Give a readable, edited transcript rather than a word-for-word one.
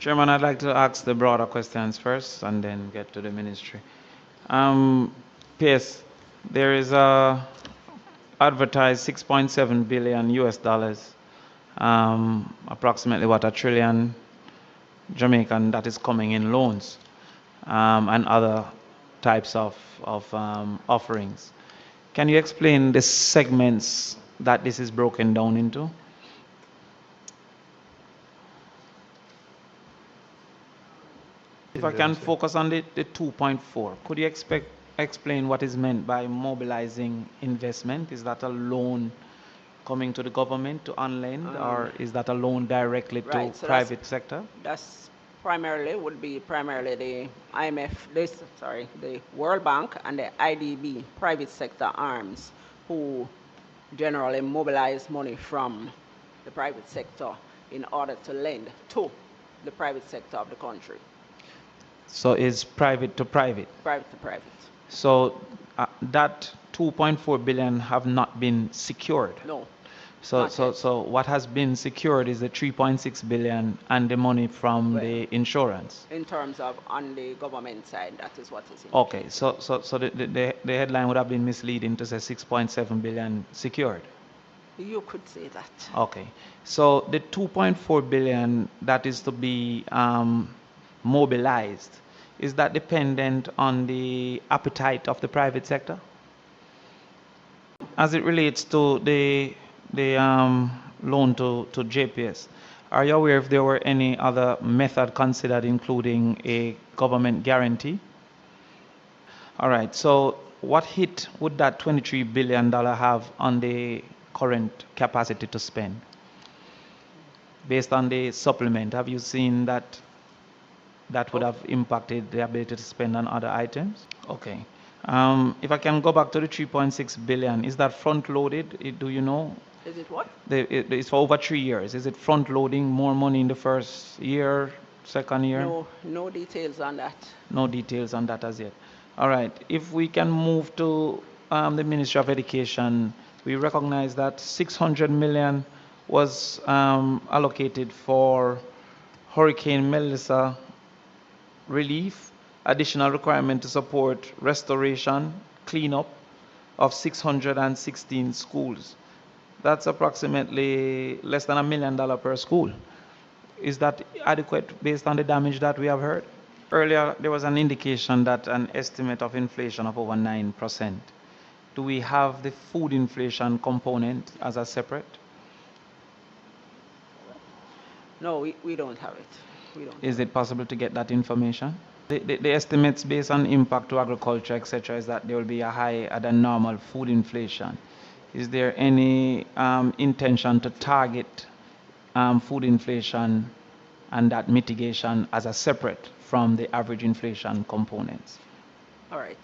Chairman, I'd like to ask the broader questions first and then get to the ministry. PS, there is a advertised 6.7 billion US dollars, approximately what, a trillion Jamaican, that is coming in loans and other types of offerings. Can you explain the segments that this is broken down into? If I can focus on the 2.4, could you explain what is meant by mobilizing investment? Is that a loan coming to the government to unlend, or is that a loan directly to So private sector? that's would be primarily the the World Bank and the IDB, private sector arms, who generally mobilize money from the private sector in order to lend to the private sector of the country. So it's private to private. Private to private. So that 2.4 billion have not been secured. No. So what has been secured is the 3.6 billion and the money from the insurance. In terms of on the government side, that is what is in. Okay, so the headline would have been misleading to say 6.7 billion secured. You could say that. Okay, so the 2.4 billion that is to be mobilized, is that dependent on the appetite of the private sector? As it relates to the loan to JPS, are you aware if there were any other method considered, including a government guarantee? All right, so what hit would that $23 billion have on the current capacity to spend? Based on the supplement, have you seen that that would have impacted the ability to spend on other items? Okay. If I can go back to the 3.6 billion, is that front loaded? Do you know? Is it what? It's for over 3 years. Is it front loading more money in the first year, second year? No details on that. No details on that as yet. All right. If we can move to the Ministry of Education, we recognize that 600 million was allocated for Hurricane Melissa relief, additional requirement to support restoration, cleanup of 616 schools. That's approximately less than $1 million per school. Is that adequate based on the damage that we have heard? Earlier, there was an indication that an estimate of inflation of over 9%. Do we have the food inflation component as a separate? No, we don't have it. Is it possible to get that information? The estimates based on impact to agriculture, etc., is that there will be a higher than normal food inflation. Is there any intention to target food inflation and that mitigation as a separate from the average inflation components? All right.